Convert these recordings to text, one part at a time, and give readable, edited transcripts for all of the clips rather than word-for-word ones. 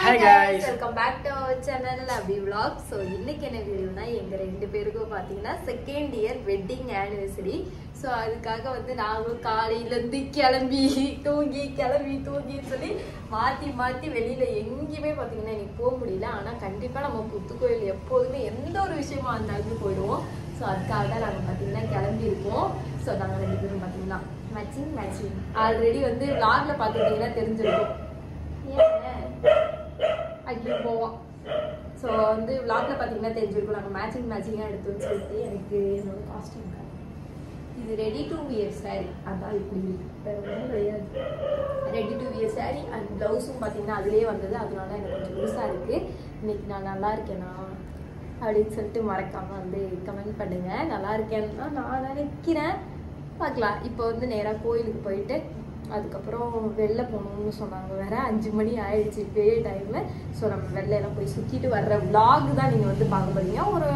Hi guys, welcome back to our channel Abhi Vlog. So இன்னைக்கு என்ன வீடியோனா எங்க ரெண்டு பேருக்கும் பாத்தீங்கன்னா second year wedding anniversary. So அதுக்காக வந்து நாங்களும் காலையிலேருந்து தூங்கி சொல்லி மாற்றி வெளியில் எங்கேயுமே பார்த்தீங்கன்னா எனக்கு போக முடியல. ஆனால் கண்டிப்பாக நம்ம புத்துக்கோயில் எப்போதுமே எந்த ஒரு விஷயமா இருந்தாலும் போயிடுவோம். ஸோ அதுக்காக தான் நாங்கள் பார்த்தீங்கன்னா கிளம்பியிருக்கோம். ஸோ நாங்கள் ரெண்டு பேரும் பார்த்தீங்கன்னா மேட்சிங் ஆல்ரெடி வந்து விளாகில் பார்த்துக்கிட்டிங்கன்னா தெரிஞ்சிருக்கும். அங்கேயும் போவோம். ஸோ வந்து விளாகில் பார்த்தீங்கன்னா தெரிஞ்சிருக்கும் நாங்கள் மேட்சிங்காக எடுத்து சொல்லிட்டு எனக்கு என்னோட காஸ்டியூம் இது ரெடி டு வியர் சாரி. அதான் இப்படி வேறு ஒன்றும் கிடையாது. Ready to wear sorry and ப்ளவுஸும் பார்த்தீங்கன்னா அதுலேயே வந்தது. அதனால எனக்கு கொஞ்சம் லூஸாக இருக்குது. இன்னைக்கு நான் நல்லா இருக்கேனா அப்படின்னு சொல்லிட்டு மறக்காமல் வந்து கமெண்ட் பண்ணுங்கள். நல்லா இருக்கேன்னு தான் நான் நினைக்கிறேன். பார்க்கலாம். இப்போ வந்து நேராக கோயிலுக்கு போயிட்டு அதுக்கப்புறம் வெளில போகணும்னு சொன்னாங்க. வேறு 5 மணி ஆயிடுச்சு இப்போயே டைமு. ஸோ நம்ம வெளிலெல்லாம் போய் சுற்றிட்டு வர்ற விளாக் தான் நீங்கள் வந்து பார்க்க போறீங்க. ஒரு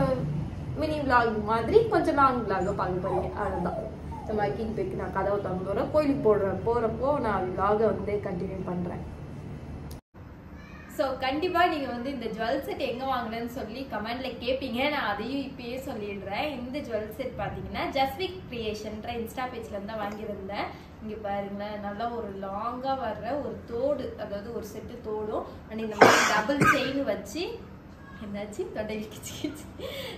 மினி விளாக் மாதிரி கொஞ்சம் லாங் விளாக பார்க்க போறீங்க. அவ்வளோதான். இந்த மைக்கிங் போய்க்கு நான் கதவை திறந்தோட கோயிலுக்கு போகிறப்போ நான் விளாகை வந்து கண்டினியூ பண்ணுறேன். ஸோ கண்டிப்பாக நீங்கள் வந்து இந்த ஜுவல் செட் எங்கே வாங்கினேன்னு சொல்லி கமெண்டில் கேட்பீங்க. நான் அதையும் இப்பயே சொல்லிடுறேன். இந்த ஜுவல் செட் பார்த்தீங்கன்னா ஜஸ்விக் கிரியேஷன்ற இன்ஸ்டா பேஜ்லேருந்து தான் வாங்கியிருந்தேன். இங்கே பாருங்களேன், நல்லா ஒரு லாங்காக வர்ற ஒரு தோடு, அதாவது ஒரு செட்டு தோடும் அண்ட் இந்த மாதிரி டபுள் செயின் வச்சு என்னாச்சு தொண்டைக்கு.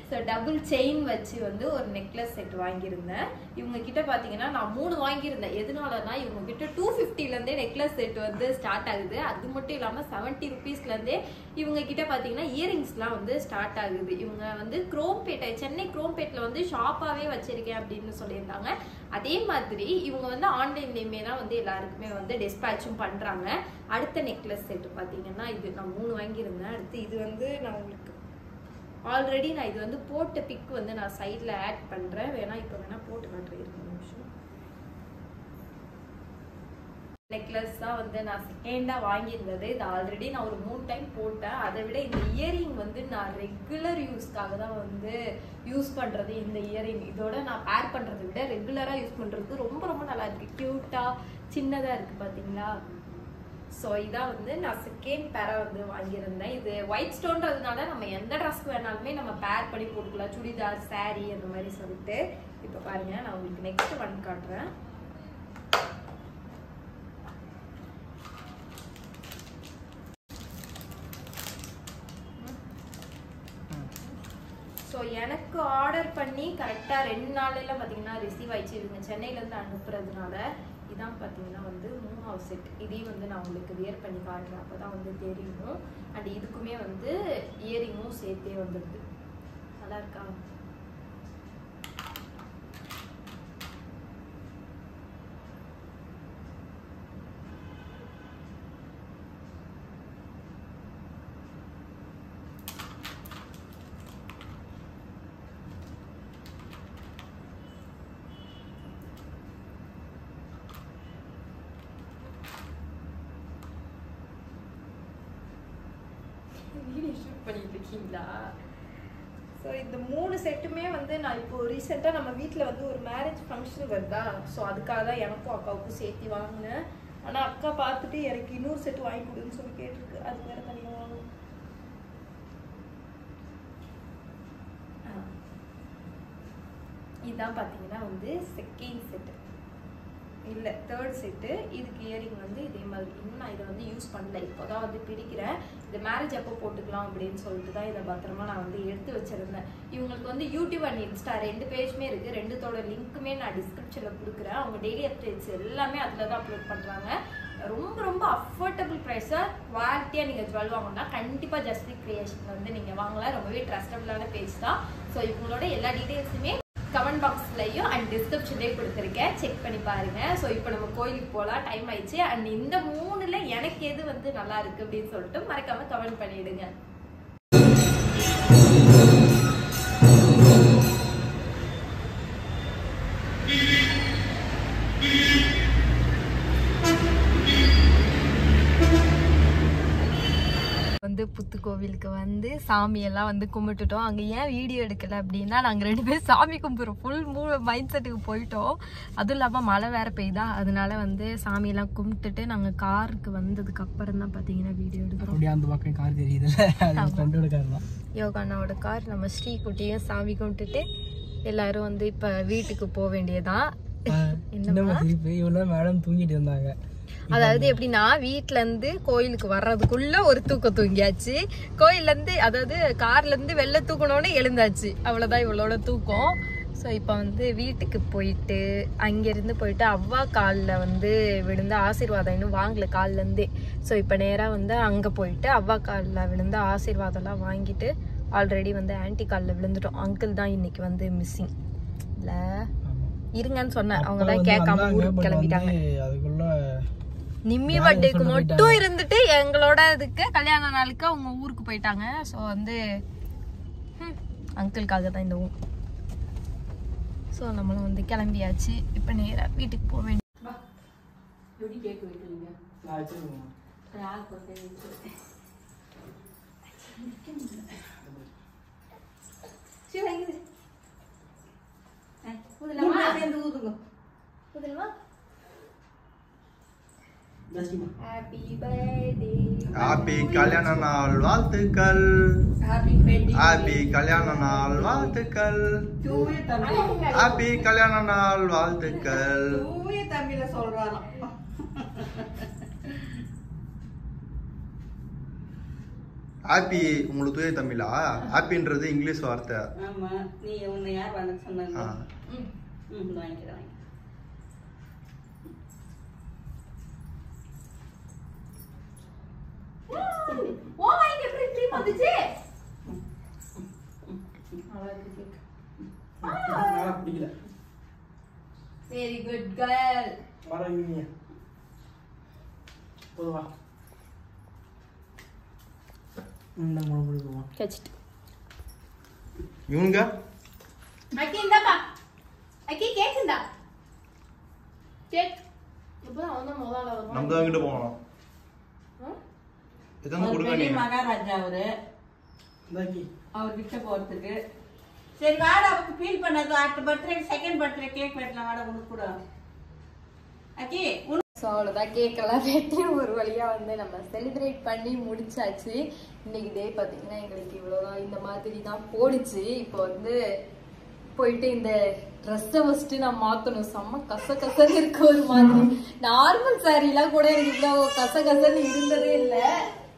ஸோ டபுள் செயின் வச்சு வந்து ஒரு நெக்லஸ் செட் வாங்கியிருந்தேன். இவங்க கிட்ட பார்த்தீங்கன்னா நான் 3 வாங்கியிருந்தேன். எதனாலனா இவங்க கிட்ட 250லேருந்தே நெக்லஸ் செட் வந்து ஸ்டார்ட் ஆகுது. அது மட்டும் இல்லாமல் 70 ருபீஸ்லேருந்தே இவங்க கிட்ட பார்த்தீங்கன்னா இயரிங்ஸ்லாம் வந்து ஸ்டார்ட் ஆகுது. இவங்க வந்து குரோம்பேட்டை, சென்னை குரோம்பேட்டில் வந்து ஷாப்பாகவே வச்சிருக்கேன் அப்படின்னு சொல்லியிருந்தாங்க. அதே மாதிரி இவங்க வந்து ஆன்லைன்லேயுமே தான் வந்து எல்லாருக்குமே வந்து டிஸ்பேச்சும் பண்ணுறாங்க. அடுத்த நெக்லஸ் செட்டு பார்த்தீங்கன்னா இது நான் 3 வாங்கியிருந்தேன். அடுத்து இது வந்து நான் உங்களுக்கு ஆல்ரெடி நான் இது வந்து போட்ட பிக் வந்து நான் சைடில் ஆட் பண்ணுறேன். இப்போ வேணால் போட்டு காட்டுறேன். 2 நிமிஷம். நெக்லஸ் தான் வந்து நான் செகண்டாக வாங்கியிருந்தது. இது ஆல்ரெடி நான் ஒரு 3 டைம் போட்டேன். அதை விட இந்த இயரிங் வந்து நான் ரெகுலர் யூஸ்க்காக தான் வந்து யூஸ் பண்ணுறது. இந்த இயரிங் இதோட நான் பேர் பண்ணுறதை விட ரெகுலராக யூஸ் பண்ணுறதுக்கு ரொம்ப ரொம்ப நல்லா இருக்குது. க்யூட்டாக சின்னதாக இருக்குது பார்த்தீங்களா. ஸோ இதான் வந்து நான் செகண்ட் பேராக வந்து வாங்கியிருந்தேன். இது ஒயிட் ஸ்டோன்றதுனால நம்ம எந்த ட்ரெஸ்க்கு வேணாலுமே நம்ம பேர் பண்ணி போட்டுக்கலாம். சுடிதார், சாரீ அந்த மாதிரி சொல்லிட்டு. இப்போ பாருங்க, நான் உங்களுக்கு நெக்ஸ்ட் ஒன் காட்டுறேன். ஸோ எனக்கு ஆர்டர் பண்ணி கரெக்டாக 2 நாளையில பார்த்தீங்கன்னா ரிசீவ் ஆயிடுச்சு. இவங்க சென்னையிலேருந்து அனுப்புறதுனால இதான் பார்த்தீங்கன்னா வந்து 3வது செட். இதையும் வந்து நான் உங்களுக்கு வியர் பண்ணி காட்டுறேன். அப்போ தான் வந்து தெரியும். அண்ட் இதுக்குமே வந்து இயரிங்கும் சேர்த்தே வந்துடுது. நல்லா இருக்கா? வீடியோ ஷூட் பண்ணிட்டு இருக்கீங்களா? ஸோ இந்த 3 செட்டுமே வந்து நான் இப்போ ரீசெண்டாக நம்ம வீட்டில் வந்து ஒரு மேரேஜ் ஃபங்க்ஷன் வருதா. ஸோ அதுக்காக தான் எனக்கும் அக்காவுக்கும் சேர்த்து வாங்கினேன். ஆனால் அக்கா பார்த்துட்டு எனக்கு இன்னொரு செட்டு வாங்கி கொடுன்னு சொல்லி கேட்டிருக்கு. அது வேறு தனியாக வாங்கணும். இதுதான் பார்த்தீங்கன்னா வந்து செகண்ட் செட்டு, இல்லை தேர்ட் செட்டு. இதுக்கு இயரிங் வந்து இதே மாதிரி. இன்னும் நான் இதை வந்து யூஸ் பண்ணல. இப்போ தான் வந்து பிரிக்கிறேன். இது மேரேஜ் அப்போ போட்டுக்கலாம் அப்படின்னு சொல்லிட்டு தான் இதை பத்திரமா நான் வந்து எடுத்து வச்சிருந்தேன். இவங்களுக்கு வந்து யூடியூப் அண்ட் இன்ஸ்டா 2 பேஜுமே இருக்குது. 2தோட லிங்க்குமே நான் டிஸ்கிரிப்ஷனில் கொடுக்குறேன். அவங்க டெய்லி அப்டேட்ஸ் எல்லாமே அதில் தான் அப்லோட் பண்ணுறாங்க. ரொம்ப ரொம்ப அஃபோர்டபுள் ப்ரைஸாக குவாலிட்டியாக நீங்கள் ஜுவல் வாங்கினா கண்டிப்பாக ஜஸ்விக் கிரியேஷன் வந்து நீங்கள் வாங்கலாம். ரொம்பவே ட்ரஸ்டபுளான பேஜ் தான். ஸோ இவங்களோட எல்லா டீட்டெயில்ஸுமே கமெண்ட் பாக்ஸ்லையும் அண்ட் டிஸ்கிரிப்ஷன்லேயும் கொடுத்துருக்கேன். செக் பண்ணி பாருங்க. ஸோ இப்போ நம்ம கோயிலுக்கு போகலாம். டைம் ஆயிடுச்சு. அண்ட் இந்த 3ல் எனக்கு எது வந்து நல்லா இருக்கு அப்படின்னு சொல்லிட்டு மறக்காம கமெண்ட் பண்ணிடுங்க. வந்து புத்துக்கோவிலுக்கு வந்து சாமியெல்லாம் வந்து கும்பிட்டுட்டோம். அங்கே ஏன் வீடியோ எடுக்கலை அப்படின்னா நாங்கள் 2 பேரும் சாமி கும்பிட்றோம். ஃபுல் மைண்ட் செட்டுக்கு போயிட்டோம். அதுவும் இல்லாமல் மழை வேற பெய்தா, அதனால வந்து சாமியெல்லாம் கும்பிட்டுட்டு நாங்கள் காருக்கு வந்ததுக்கு அப்புறம் தான் பார்த்தீங்கன்னா வீடியோ எடுக்கிறோம். அந்த பக்கம் கார் தெரியுதுல்ல, யோகானாவோட கார். நம்ம ஸ்ரீகுட்டியும் சாமி கும்பிட்டுட்டு எல்லாரும் வந்து இப்போ வீட்டுக்கு போக வேண்டியதான். மேடம் தூங்கிட்டு இருந்தாங்க. அதாவது எப்படின்னா வீட்டுல இருந்து கோயிலுக்கு வர்றதுக்குள்ள ஒரு தூக்கம் தூங்கியாச்சு. கோயில்ல இருந்து அதாவது கார்ல இருந்து வெளில தூக்கணும்னு எழுந்தாச்சு. அவ்வளவுதான் இவளோட தூக்கம். ஸோ இப்போ வந்து வீட்டுக்கு போயிட்டு அங்கிருந்து போயிட்டு அவ்வா காலில் வந்து விழுந்த ஆசீர்வாதம் இன்னும் வாங்கல காலில் இருந்தே. ஸோ இப்போ நேராக வந்து அங்கே போயிட்டு அவ்வா காலில் விழுந்த ஆசீர்வாதம்லாம் வாங்கிட்டு ஆல்ரெடி வந்து ஆன்டி காலில் விழுந்துட்டோம். அங்கிள் தான் இன்னைக்கு வந்து மிஸ்ஸிங் இல்ல இருங்கன்னு சொன்னேன். அவங்க தான் கேட்காம ஊருக்கு கிளம்பிட்டாங்க. நிம்மி பர்த்டேக்கு மட்டும் இருந்துட்டு எங்களோட இதுக்கு கல்யாண நாளுக்கு அவங்க ஊருக்கு போயிட்டாங்க. ஸோ வந்து அங்கிளுக்காக தான் இந்த ஊர். ஸோ நம்மளும் வந்து கிளம்பியாச்சு. இப்போ நேராக வீட்டுக்கு போக வேண்டிய ஹாப்பி கல்யாண நாள் வாழ்த்துக்கள். ஹாப்பி கல்யாண நாள் வாழ்த்துக்கள். ஹாப்பி கல்யாண நாள் வாழ்த்துக்கள். தமிழ சொல்றாராம். ஹாப்பி உங்களுக்கு தூய தமிழா? ஹாப்பின்றது இங்கிலீஷ் வார்த்தை. ஆமா, நீ உன்னை யார் வந்து சொன்னாங்க? வாங்கிக்கிறேன். Very good girl. இவங்க அக்கி இந்தாப்பா. அக்கி கேக் இந்தா. கேக் இப்பதான் அவன் தான் முதல்ல வரும். நம்ம தான் கிட்ட போகணும். மகாராஜா அவர் கிட்ட போறதுக்கு. சரி வாடா, அவருக்கு ஃபீல் பண்ணது. அடுத்த பர்த்டே செகண்ட் பர்த்டே கேக் வெட்டலாம். வாடா உனக்கு கூட. அக்கி ஸோ அவ்வளோதான், கேக்கெல்லாம் வெட்டி ஒரு வழியாக வந்து நம்ம செலிப்ரேட் பண்ணி முடிச்சாச்சு. இன்னைக்கு டே பார்த்தீங்கன்னா எங்களுக்கு இவ்வளோதான், இந்த மாதிரி தான் போடுச்சு. இப்போ வந்து போயிட்டு இந்த ட்ரெஸ்ஸை ஃபஸ்ட்டு நான் மாற்றணும். செம்ம கசன்னு இருக்க ஒரு மாதிரி. நார்மல் சாரீலாம் கூட எனக்கு இவ்வளோ கசன்னு இருந்ததே இல்லை.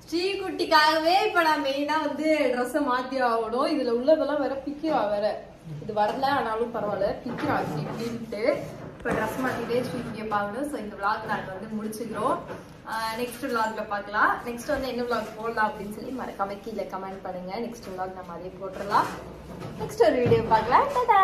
ஸ்ரீகுட்டிக்காகவே இப்போ நான் மெயினாக வந்து ட்ரெஸ்ஸை மாற்றி ஆகணும். இதில் உள்ளதெல்லாம் வேற பிக்கிறா வேற. இது வரல ஆனாலும் பரவாயில்ல, பிக்கிறா இப்படின்ட்டு. இப்போ ட்ரெஸ் மாற்றிட்டே ஸ்ரீகுட்டியை பார்க்கணும். ஸோ இந்த விளாக் நாங்கள் வந்து முடிச்சுக்கிறோம். நெக்ஸ்ட் விளாக்ல பார்க்கலாம். நெக்ஸ்ட் வந்து என்ன விளாக் போடலாம் அப்படின்னு சொல்லி மறக்காம கீழே கமெண்ட் பண்ணுங்க. நெக்ஸ்ட் விளாக் நம்ம அதே போட்டுடலாம். நெக்ஸ்ட் ஒரு வீடியோ பார்க்கலாம். டாடா.